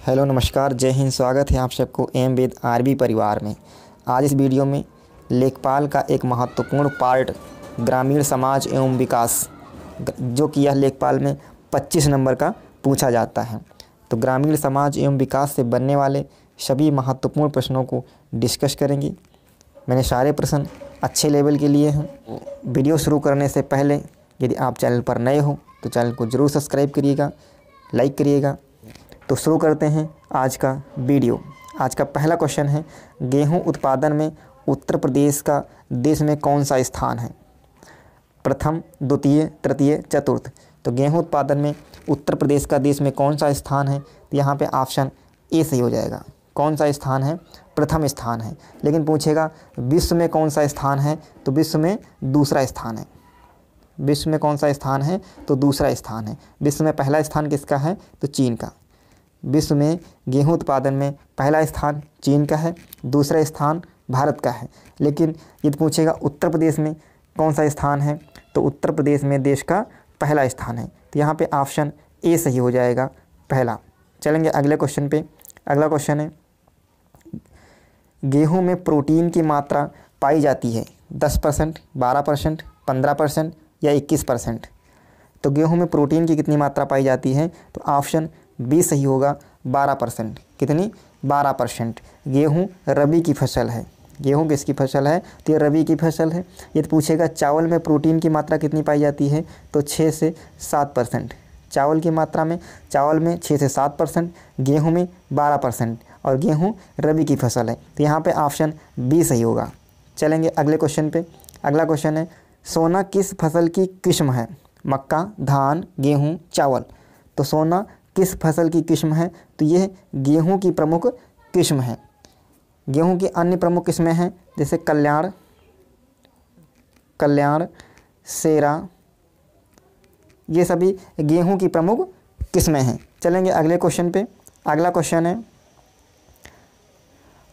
Hello नमस्कार, जय हिंद। स्वागत है आप सबको एम वेद आरबी परिवार में। आज इस वीडियो में लेखपाल का एक महत्वपूर्ण पार्ट ग्रामीण समाज एवं विकास, जो कि यह लेखपाल में 25 नंबर का पूछा जाता है। तो ग्रामीण समाज एवं विकास से बनने वाले सभी महत्वपूर्ण प्रश्नों को डिस्कस करेंगे। मैंने सारे प्रश्न अच्छे लेवल के लिए हैं। वीडियो शुरू करने से पहले यदि आप चैनल पर नए हो तो चैनल को ज़रूर सब्सक्राइब करिएगा, लाइक करिएगा। तो शुरू करते हैं आज का वीडियो। आज का पहला क्वेश्चन है, गेहूं उत्पादन में उत्तर प्रदेश का देश में कौन सा स्थान है? प्रथम, द्वितीय, तृतीय, चतुर्थ। तो गेहूं उत्पादन में उत्तर प्रदेश का देश में कौन सा स्थान है? तो यहाँ पे ऑप्शन ए सही हो जाएगा। कौन सा स्थान है? प्रथम स्थान है। लेकिन पूछेगा विश्व में कौन सा स्थान है? तो विश्व में दूसरा स्थान है। विश्व में कौन सा स्थान है? तो दूसरा स्थान है। विश्व में पहला स्थान किसका है? तो चीन का। विश्व में गेहूं उत्पादन में पहला स्थान चीन का है, दूसरा स्थान भारत का है। लेकिन यदि पूछेगा उत्तर प्रदेश में कौन सा स्थान है? तो उत्तर प्रदेश में देश का पहला स्थान है। तो यहाँ पे ऑप्शन ए सही हो जाएगा, पहला। चलेंगे अगले क्वेश्चन पे। अगला क्वेश्चन है, गेहूं में प्रोटीन की मात्रा पाई जाती है 10%, 12%, 15% या 21%। तो गेहूं में प्रोटीन की कितनी मात्रा पाई जाती है? तो ऑप्शन बी सही होगा, 12%। कितनी? 12%। गेहूं रबी की फसल है। गेहूं किसकी फसल है? तो ये रबी की फसल है। यदि पूछेगा चावल में प्रोटीन की मात्रा कितनी पाई जाती है? तो 6 से 7%। चावल की मात्रा में, चावल में 6 से 7%, गेहूं में 12%, और गेहूं रबी की फसल है। तो यहाँ पे ऑप्शन बी सही होगा। चलेंगे अगले क्वेश्चन पे। अगला क्वेश्चन है, सोना किस फसल की किस्म है? मक्का, धान, गेहूं, चावल। तो सोना किस फसल की किस्म है? तो यह गेहूं की प्रमुख किस्म है। गेहूं की अन्य प्रमुख किस्में हैं जैसे कल्याण, सेरा, ये सभी गेहूं की प्रमुख किस्में हैं। चलेंगे अगले क्वेश्चन पे। अगला क्वेश्चन है,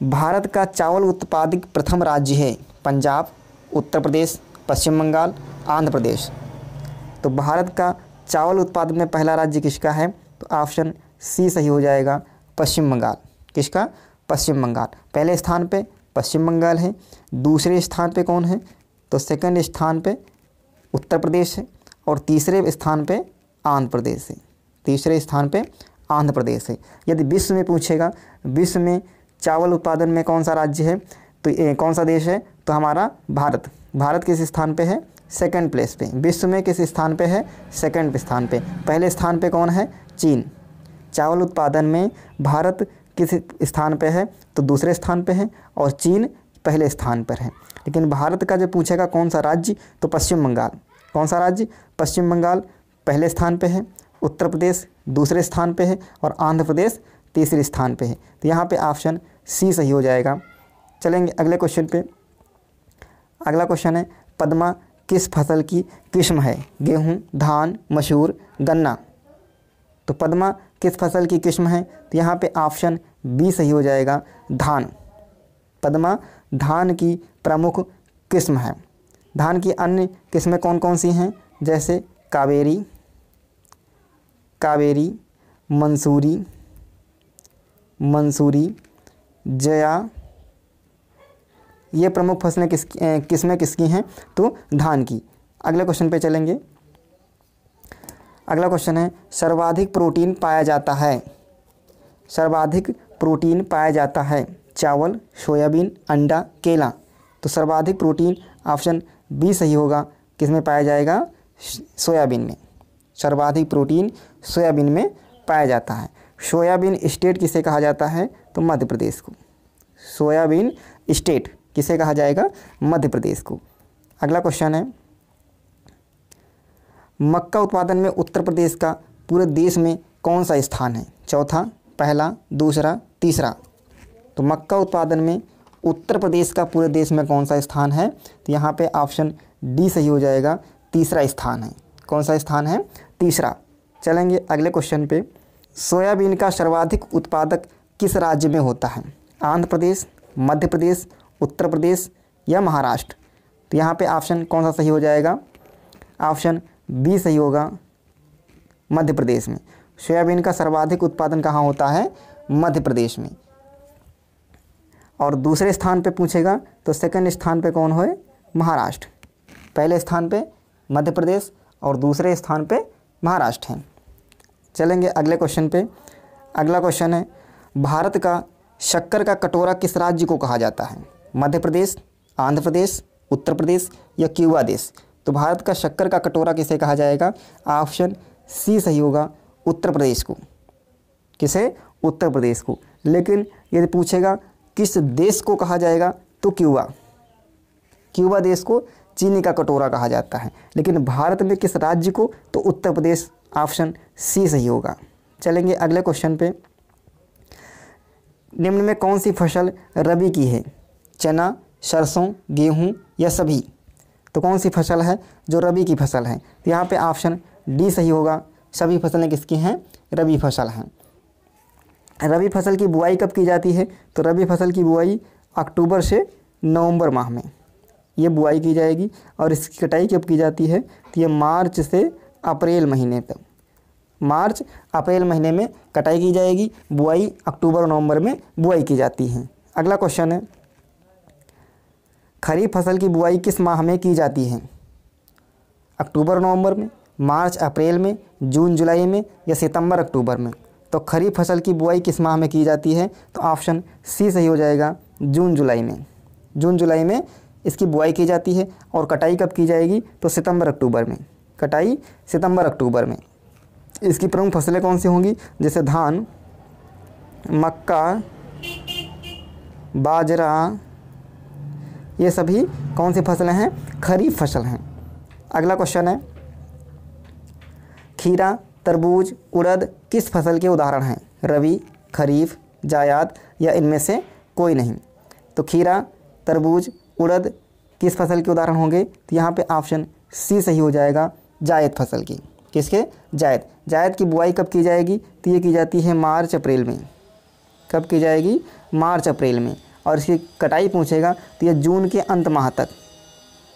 भारत का चावल उत्पादक प्रथम राज्य है पंजाब, उत्तर प्रदेश, पश्चिम बंगाल, आंध्र प्रदेश। तो भारत का चावल उत्पादन में पहला राज्य किसका है? तो ऑप्शन सी सही हो जाएगा, पश्चिम बंगाल। किसका? पश्चिम बंगाल। पहले स्थान पे पश्चिम बंगाल है, दूसरे स्थान पे कौन है? तो सेकंड स्थान पे उत्तर प्रदेश है, और तीसरे स्थान पे आंध्र प्रदेश है। तीसरे स्थान पे आंध्र प्रदेश है। यदि विश्व में पूछेगा, विश्व में चावल उत्पादन में कौन सा राज्य है? तो कौन सा देश है? तो हमारा भारत। भारत किस स्थान पे है? सेकंड प्लेस पे। विश्व में किस स्थान पे है? सेकंड स्थान पे। पहले स्थान पे कौन है? चीन। चावल उत्पादन में भारत किस स्थान पे है? तो दूसरे स्थान पे है, और चीन पहले स्थान पर है। लेकिन भारत का जो पूछेगा कौन सा राज्य, तो पश्चिम बंगाल। कौन सा राज्य? पश्चिम बंगाल पहले स्थान पे है, उत्तर प्रदेश दूसरे स्थान पे है, और आंध्र प्रदेश तीसरे स्थान पे है। तो यहाँ पे ऑप्शन सी सही हो जाएगा। चलेंगे अगले क्वेश्चन पे। अगला क्वेश्चन है, पद्मा किस फसल की किस्म है? गेहूं, धान, मसूर, गन्ना। तो पद्मा किस फसल की किस्म है? तो यहाँ पे ऑप्शन बी सही हो जाएगा, धान। पद्मा धान की प्रमुख किस्म है। धान की अन्य किस्में कौन कौन सी हैं? जैसे कावेरी, मंसूरी, जया। ये प्रमुख फसलें किस्में किसकी हैं? तो धान की। अगले क्वेश्चन पे चलेंगे। अगला क्वेश्चन है, सर्वाधिक प्रोटीन पाया जाता है। सर्वाधिक प्रोटीन पाया जाता है चावल, सोयाबीन, अंडा, केला। तो सर्वाधिक प्रोटीन ऑप्शन बी सही होगा। किस में पाया जाएगा? सोयाबीन में। सर्वाधिक प्रोटीन सोयाबीन में पाया जाता है। सोयाबीन स्टेट किसे कहा जाता है? तो मध्य प्रदेश को। सोयाबीन स्टेट किसे कहा जाएगा? मध्य प्रदेश को। अगला क्वेश्चन है, मक्का उत्पादन में उत्तर प्रदेश का पूरे देश में कौन सा स्थान है? चौथा, पहला, दूसरा, तीसरा। तो मक्का उत्पादन में उत्तर प्रदेश का पूरे देश में कौन सा स्थान है? तो यहाँ पे ऑप्शन डी सही हो जाएगा, तीसरा स्थान है। कौन सा स्थान है? तीसरा। चलेंगे अगले क्वेश्चन पे। सोयाबीन का सर्वाधिक उत्पादक किस राज्य में होता है? आंध्र प्रदेश, मध्य प्रदेश, उत्तर प्रदेश या महाराष्ट्र। तो यहाँ पे ऑप्शन कौन सा सही हो जाएगा? ऑप्शन बी सही होगा, मध्य प्रदेश में। सोयाबीन का सर्वाधिक उत्पादन कहाँ होता है? मध्य प्रदेश में। और दूसरे स्थान पे पूछेगा तो सेकंड स्थान पे कौन है? महाराष्ट्र। पहले स्थान पे मध्य प्रदेश और दूसरे स्थान पे महाराष्ट्र हैं। चलेंगे अगले क्वेश्चन पे। अगला क्वेश्चन है, भारत का शक्कर का कटोरा किस राज्य को कहा जाता है? मध्य प्रदेश, आंध्र प्रदेश, उत्तर प्रदेश या क्यूबा देश? तो भारत का शक्कर का कटोरा किसे कहा जाएगा? ऑप्शन सी सही होगा, उत्तर प्रदेश को। किसे? उत्तर प्रदेश को। लेकिन यदि पूछेगा किस देश को कहा जाएगा तो क्यूबा देश को चीनी का कटोरा कहा जाता है। लेकिन भारत में किस राज्य को? तो उत्तर प्रदेश, ऑप्शन सी सही होगा। चलेंगे अगले क्वेश्चन पे। निम्न में कौन सी फसल रबी की है? चना, सरसों, गेहूं या सभी? तो कौन सी फसल है जो रबी की फसल है? तो यहाँ पे ऑप्शन डी सही होगा, सभी फसलें किसकी हैं? रबी फसल हैं। रबी फसल की बुआई कब की जाती है? तो रबी फसल की बुआई अक्टूबर से नवंबर माह में ये बुआई की जाएगी। और इसकी कटाई कब की जाती है? तो ये मार्च से अप्रैल महीने तक, मार्च अप्रैल महीने में कटाई की जाएगी। बुआई अक्टूबर नवंबर में बुआई की जाती है। अगला क्वेश्चन है, खरीफ फसल की बुआई किस माह में की जाती है? अक्टूबर नवंबर में, मार्च अप्रैल में, जून जुलाई में या सितंबर अक्टूबर में? तो खरीफ फसल की बुआई किस माह में की जाती है? तो ऑप्शन सी सही हो जाएगा, जून जुलाई में। जून जुलाई में इसकी बुआई की जाती है। और कटाई कब की जाएगी? तो सितंबर अक्टूबर में। कटाई सितंबर अक्टूबर में। इसकी प्रमुख फसलें कौन सी होंगी? जैसे धान, मक्का, बाजरा, ये सभी कौन सी फसलें हैं? खरीफ फसल हैं। अगला क्वेश्चन है, खीरा, तरबूज, उड़द किस फसल के उदाहरण हैं? रबी, खरीफ, जायद या इनमें से कोई नहीं? तो खीरा, तरबूज, उड़द किस फसल के उदाहरण होंगे? तो यहाँ पे ऑप्शन सी सही हो जाएगा, जायद फसल की। किसके? जायद। जायद की बुआई कब की जाएगी? तो ये की जाती है मार्च अप्रैल में। कब की जाएगी? मार्च अप्रैल में। और इसकी कटाई पूछेगा तो ये जून के अंत माह तक।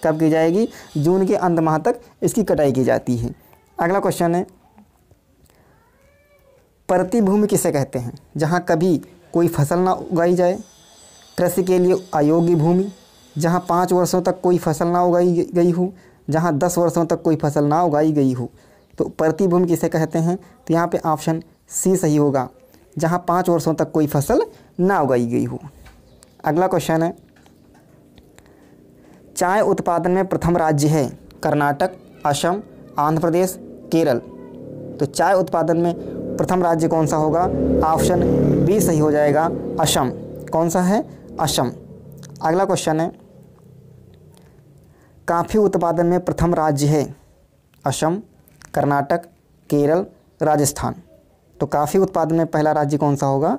कब की जाएगी? जून के अंत माह तक इसकी कटाई की जाती है। अगला क्वेश्चन है, परती भूमि किसे कहते हैं? जहाँ कभी कोई फसल ना उगाई जाए, कृषि के लिए अयोग्य भूमि, जहाँ 5 वर्षों तक कोई फसल ना उगाई गई हो, जहाँ 10 वर्षों तक कोई फसल ना उगाई गई हो। तो परती भूमि किसे कहते हैं? तो यहाँ पे ऑप्शन सी सही होगा, जहाँ 5 वर्षों तक कोई फसल ना उगाई गई हो। अगला क्वेश्चन है, चाय उत्पादन में प्रथम राज्य है? कर्नाटक, असम, आंध्र प्रदेश, केरल? तो चाय उत्पादन में प्रथम राज्य कौन सा होगा? ऑप्शन बी सही हो जाएगा, असम। कौन सा है? असम। अगला क्वेश्चन है, कॉफ़ी उत्पादन में प्रथम राज्य है? असम, कर्नाटक, केरल, राजस्थान? तो कॉफ़ी उत्पादन में पहला राज्य कौन सा होगा?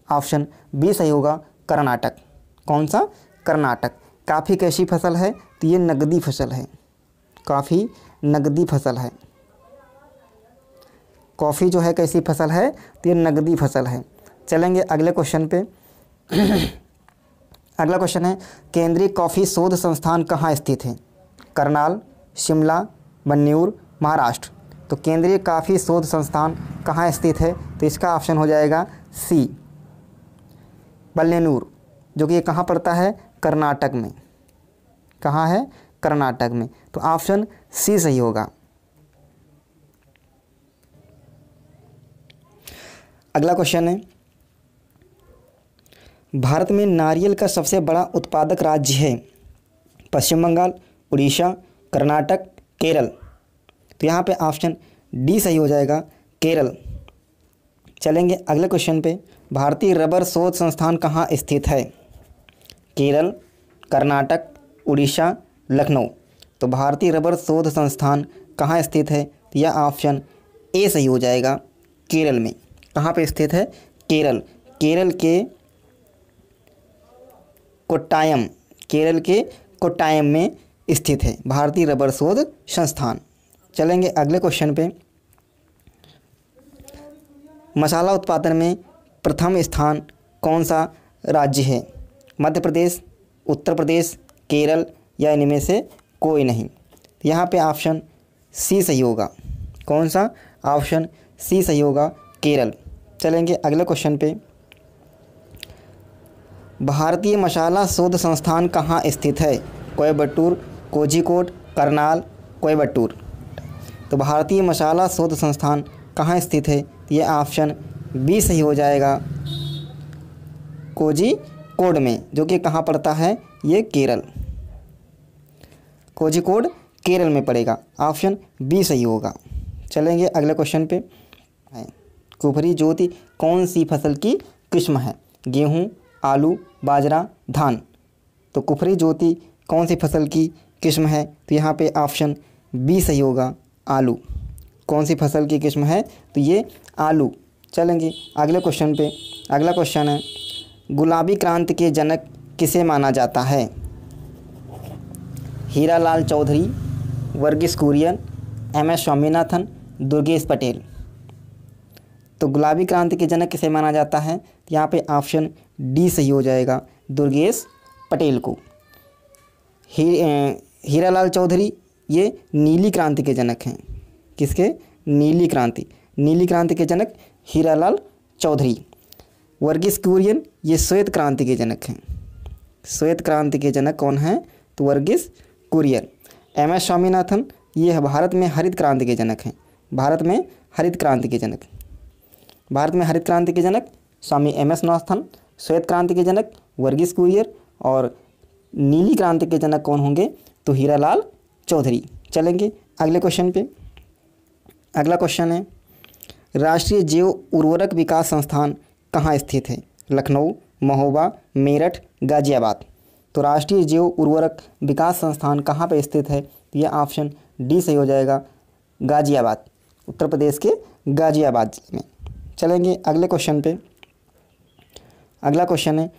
ऑप्शन बी सही होगा, कर्नाटक। कौन सा? कर्नाटक। कॉफ़ी कैसी फसल है? तो ये नगदी फसल है। कॉफ़ी नगदी फसल है। कॉफ़ी जो है कैसी फसल है? तो ये नगदी फसल है। चलेंगे अगले क्वेश्चन पे। अगला क्वेश्चन है, केंद्रीय कॉफ़ी शोध संस्थान कहाँ स्थित है? करनाल, शिमला, बन्यूर, महाराष्ट्र? तो केंद्रीय कॉफ़ी शोध संस्थान कहाँ स्थित है? तो इसका ऑप्शन हो जाएगा सी, बल्लेनूर, जो कि ये कहाँ पड़ता है? कर्नाटक में। कहाँ है? कर्नाटक में। तो ऑप्शन सी सही होगा। अगला क्वेश्चन है, भारत में नारियल का सबसे बड़ा उत्पादक राज्य है? पश्चिम बंगाल, उड़ीसा, कर्नाटक, केरल? तो यहाँ पे ऑप्शन डी सही हो जाएगा, केरल। चलेंगे अगले क्वेश्चन पे, भारतीय रबर शोध संस्थान कहाँ स्थित है? केरल, कर्नाटक, उड़ीसा, लखनऊ? तो भारतीय रबर शोध संस्थान कहाँ स्थित है? तो यह ऑप्शन ए सही हो जाएगा, केरल में। कहाँ पे स्थित है? केरल। केरल के कोट्टायम, केरल के कोट्टायम में स्थित है भारतीय रबर शोध संस्थान। चलेंगे अगले क्वेश्चन पे, मसाला उत्पादन में प्रथम स्थान कौन सा राज्य है? मध्य प्रदेश, उत्तर प्रदेश, केरल या इनमें से कोई नहीं? यहाँ पे ऑप्शन सी सही होगा। कौन सा? ऑप्शन सी सही होगा, केरल। चलेंगे अगले क्वेश्चन पे, भारतीय मसाला शोध संस्थान कहाँ स्थित है? कोयम्बटूर, कोझिकोड, करनाल, कोयम्बटूर। तो भारतीय मसाला शोध संस्थान कहाँ स्थित है? ये ऑप्शन बी सही हो जाएगा, कोझिकोड में, जो कि कहाँ पड़ता है? ये केरल, कोझिकोड केरल में पड़ेगा। ऑप्शन बी सही होगा। चलेंगे अगले क्वेश्चन पे। कुफरी ज्योति कौन सी फसल की किस्म है? गेहूँ, आलू, बाजरा, धान। तो कुफरी ज्योति कौन सी फसल की किस्म है? तो यहाँ पे ऑप्शन बी सही होगा, आलू। कौन सी फसल की किस्म है? तो ये आलू। चलेंगे अगले क्वेश्चन पे। अगला क्वेश्चन है, गुलाबी क्रांति के जनक किसे माना जाता है? हीरालाल चौधरी, वर्गीस कुरियन, एम.एस. स्वामीनाथन, दुर्गेश पटेल। तो गुलाबी क्रांति के जनक किसे माना जाता है? यहाँ पे ऑप्शन डी सही हो जाएगा, दुर्गेश पटेल को। हीरालाल चौधरी ये नीली क्रांति के जनक हैं। किसके? नीली क्रांति। नीली क्रांति के जनक हीरालाल चौधरी। वर्गीस कुरियन ये श्वेत क्रांति के जनक हैं। श्वेत क्रांति के जनक कौन हैं? तो वर्गीस कुरियन। एम.एस. स्वामीनाथन ये भारत में हरित क्रांति के जनक हैं। भारत में हरित क्रांति के जनक। भारत में हरित क्रांति के जनक स्वामी एम.एस. स्वामीनाथन। श्वेत क्रांति के जनक वर्गीस कुरियन। और नीली क्रांति के जनक कौन होंगे? तो हीरालाल चौधरी। चलेंगे अगले क्वेश्चन पे। अगला क्वेश्चन है, राष्ट्रीय जैव उर्वरक विकास संस्थान कहाँ स्थित है? लखनऊ, महोबा, मेरठ, गाजियाबाद। तो राष्ट्रीय जैव उर्वरक विकास संस्थान कहाँ पे स्थित है? तो यह ऑप्शन डी सही हो जाएगा, गाजियाबाद, उत्तर प्रदेश के गाजियाबाद जिले में। चलेंगे अगले क्वेश्चन पे। अगला क्वेश्चन है,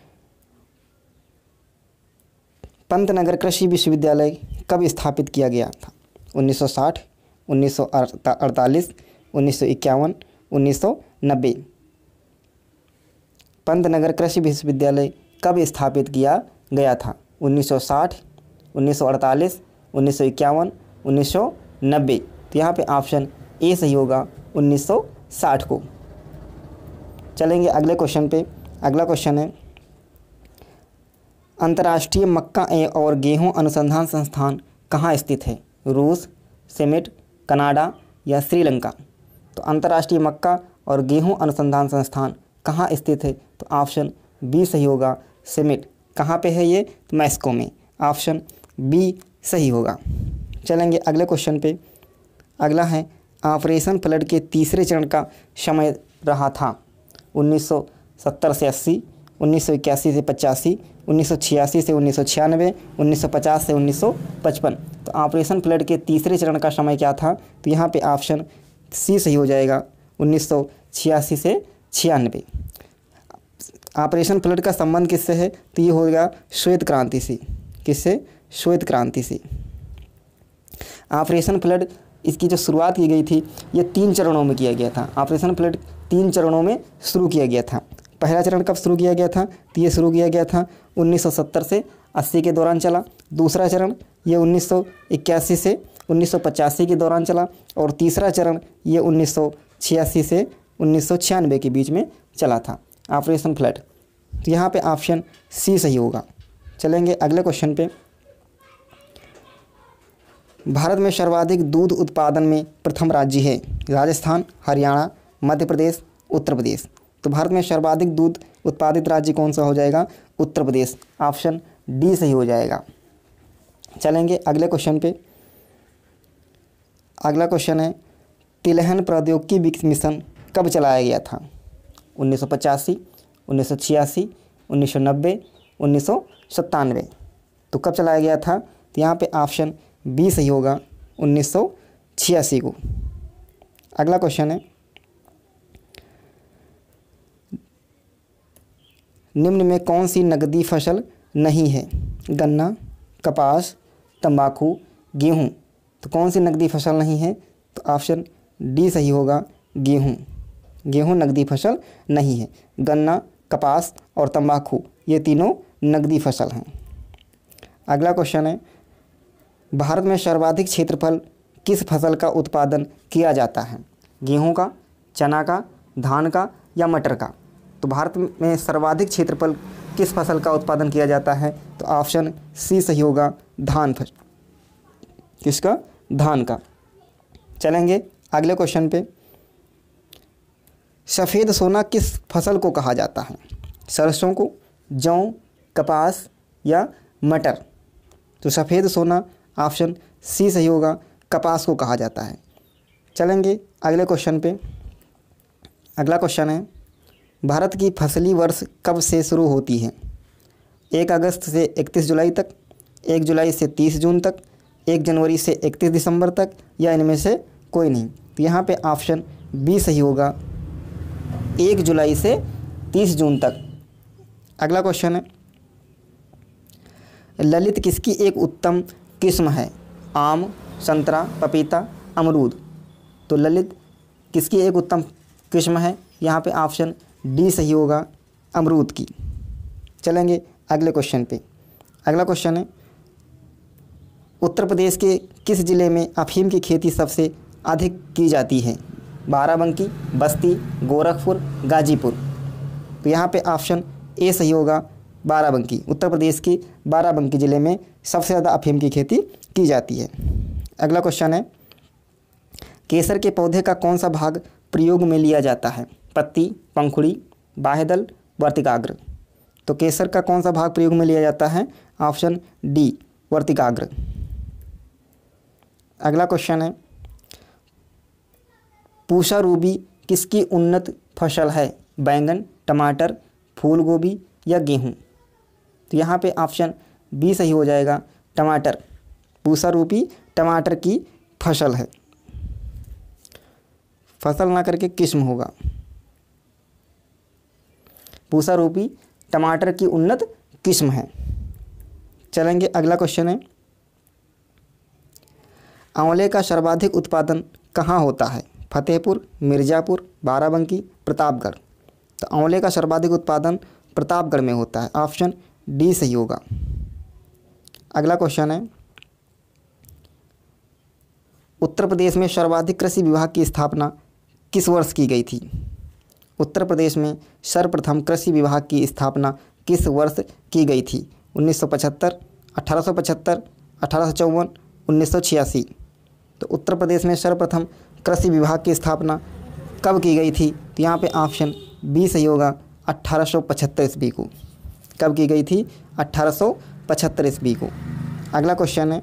पंतनगर कृषि विश्वविद्यालय कब स्थापित किया गया था? 1960, 1948, 1951, 1990। पंतनगर कृषि विश्वविद्यालय कब स्थापित किया गया था? 1960, 1948, 1951, 1990। तो यहाँ पे ऑप्शन ए सही होगा, 1960 को। चलेंगे अगले क्वेश्चन पे। अगला क्वेश्चन है, अंतर्राष्ट्रीय मक्का और गेहूं अनुसंधान संस्थान कहाँ स्थित है? रूस, सेमेट, कनाडा या श्रीलंका। तो अंतर्राष्ट्रीय मक्का और गेहूं अनुसंधान संस्थान कहाँ स्थित है? तो ऑप्शन बी सही होगा, सेमेट। कहाँ पे है ये? तो मैस्को में। ऑप्शन बी सही होगा। चलेंगे अगले क्वेश्चन पे। अगला है, ऑपरेशन फ्लड के तीसरे चरण का समय रहा था 1970 से 80, 1981 से 85, 1986 से 1996, 1950 से 1955। तो ऑपरेशन फ्लड के तीसरे चरण का समय क्या था? तो यहाँ पे ऑप्शन सी सही हो जाएगा, 1986 से 96। ऑपरेशन फ्लड का संबंध किससे है? तो ये होगा श्वेत क्रांति से। किससे? श्वेत क्रांति से। ऑपरेशन फ्लड इसकी जो शुरुआत की गई थी ये 3 चरणों में किया गया था। ऑपरेशन फ्लड 3 चरणों में शुरू किया गया था। पहला चरण कब शुरू किया गया था? तो ये शुरू किया गया था 1970 से 80 के दौरान चला। दूसरा चरण ये 1981 से 1985 के दौरान चला। और तीसरा चरण ये 1986 से 1996 के बीच में चला था, ऑपरेशन फ्लड। तो यहाँ पे ऑप्शन सी सही होगा। चलेंगे अगले क्वेश्चन पे। भारत में सर्वाधिक दूध उत्पादन में प्रथम राज्य है? राजस्थान, हरियाणा, मध्य प्रदेश, उत्तर प्रदेश। तो भारत में सर्वाधिक दूध उत्पादित राज्य कौन सा हो जाएगा? उत्तर प्रदेश। ऑप्शन डी सही हो जाएगा। चलेंगे अगले क्वेश्चन पे। अगला क्वेश्चन है, तिलहन प्रौद्योगिकी मिशन कब चलाया गया था? 1985, 1986, 1990, 1997। तो कब चलाया गया था? तो यहाँ पे ऑप्शन बी सही होगा, 1986 को। अगला क्वेश्चन है, निम्न में कौन सी नकदी फसल नहीं है? गन्ना, कपास, तंबाकू, गेहूँ। तो कौन सी नकदी फसल नहीं है? तो ऑप्शन डी सही होगा, गेहूँ। गेहूँ नकदी फसल नहीं है। गन्ना, कपास और तंबाकू ये तीनों नकदी फसल हैं। अगला क्वेश्चन है, भारत में सर्वाधिक क्षेत्रफल किस फसल का उत्पादन किया जाता है? गेहूं का, चना का, धान का या मटर का। तो भारत में सर्वाधिक क्षेत्रफल किस फसल का उत्पादन किया जाता है? तो ऑप्शन सी सही होगा, धान फसल। किसका? धान का। चलेंगे अगले क्वेश्चन पे। सफ़ेद सोना किस फसल को कहा जाता है? सरसों को, जौ, कपास या मटर? तो सफ़ेद सोना ऑप्शन सी सही होगा, कपास को कहा जाता है। चलेंगे अगले क्वेश्चन पे। अगला क्वेश्चन है, भारत की फसली वर्ष कब से शुरू होती है? 1 अगस्त से 31 जुलाई तक, 1 जुलाई से 30 जून तक, 1 जनवरी से 31 दिसंबर तक, या इनमें से कोई नहीं? तो यहाँ पे ऑप्शन बी सही होगा, 1 जुलाई से 30 जून तक। अगला क्वेश्चन है, ललित किसकी एक उत्तम किस्म है? आम, संतरा, पपीता, अमरूद? तो ललित किसकी एक उत्तम किस्म है? यहाँ पे ऑप्शन डी सही होगा, अमरूद की। चलेंगे अगले क्वेश्चन पे। अगला क्वेश्चन है, उत्तर प्रदेश के किस ज़िले में अफीम की खेती सबसे अधिक की जाती है? बाराबंकी, बस्ती, गोरखपुर, गाजीपुर? तो यहाँ पे ऑप्शन ए सही होगा, बाराबंकी। उत्तर प्रदेश की बाराबंकी ज़िले में सबसे ज़्यादा अफीम की खेती की जाती है। अगला क्वेश्चन है, केसर के पौधे का कौन सा भाग प्रयोग में लिया जाता है? पत्ती, पंखुड़ी, बाह्यदल, वर्तिकाग्र? तो केसर का कौन सा भाग प्रयोग में लिया जाता है? ऑप्शन डी, वर्तिकाग्र। अगला क्वेश्चन है, पूसा रूबी किसकी उन्नत फसल है? बैंगन, टमाटर, फूल गोभी या गेहूँ? तो यहाँ पे ऑप्शन बी सही हो जाएगा, टमाटर। पूसा रूबी टमाटर की फसल है, फसल ना करके किस्म होगा। पूसा रूबी टमाटर की उन्नत किस्म है। चलेंगे अगला क्वेश्चन है, आंवले का सर्वाधिक उत्पादन कहाँ होता है? फतेहपुर, मिर्ज़ापुर, बाराबंकी, प्रतापगढ़? तो आंवले का सर्वाधिक उत्पादन प्रतापगढ़ में होता है, ऑप्शन डी सही होगा। अगला क्वेश्चन है, उत्तर प्रदेश में सर्वाधिक कृषि विभाग की स्थापना किस वर्ष की गई थी? उत्तर प्रदेश में सर्वप्रथम कृषि विभाग की स्थापना किस वर्ष की गई थी? 1975, 1875, 1854, 1986? तो उत्तर प्रदेश में सर्वप्रथम कृषि विभाग की स्थापना कब की गई थी? तो यहाँ पे ऑप्शन बी सही होगा, 1875 ईस्वी को। कब की गई थी? 1875 ईस्वी को। अगला क्वेश्चन है,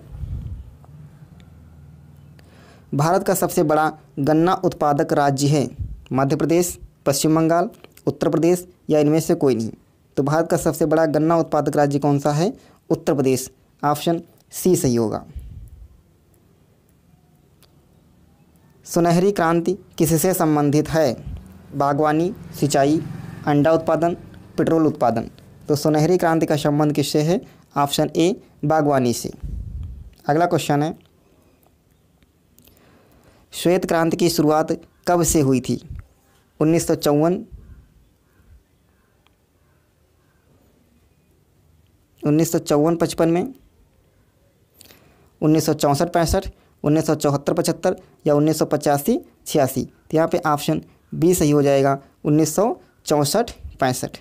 भारत का सबसे बड़ा गन्ना उत्पादक राज्य है? मध्य प्रदेश, पश्चिम बंगाल, उत्तर प्रदेश या इनमें से कोई नहीं? तो भारत का सबसे बड़ा गन्ना उत्पादक राज्य कौन सा है? उत्तर प्रदेश, ऑप्शन सी सही होगा। सुनहरी क्रांति किससे संबंधित है? बागवानी, सिंचाई, अंडा उत्पादन, पेट्रोल उत्पादन? तो सुनहरी क्रांति का संबंध किससे है? ऑप्शन ए, बागवानी से। अगला क्वेश्चन है, श्वेत क्रांति की शुरुआत कब से हुई थी? 1954, 1954-55 में, 1964-65, 1974-75 या 1985-86? तो यहाँ पे ऑप्शन बी सही हो जाएगा, 1964-65।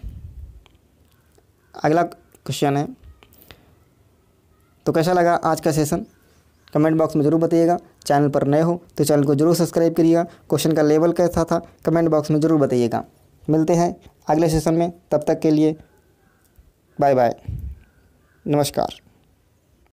अगला क्वेश्चन है, तो कैसा लगा आज का सेशन? कमेंट बॉक्स में ज़रूर बताइएगा। चैनल पर नए हो तो चैनल को जरूर सब्सक्राइब करिएगा। क्वेश्चन का लेवल कैसा था कमेंट बॉक्स में ज़रूर बताइएगा। मिलते हैं अगले सेशन में, तब तक के लिए बाय बाय, नमस्कार।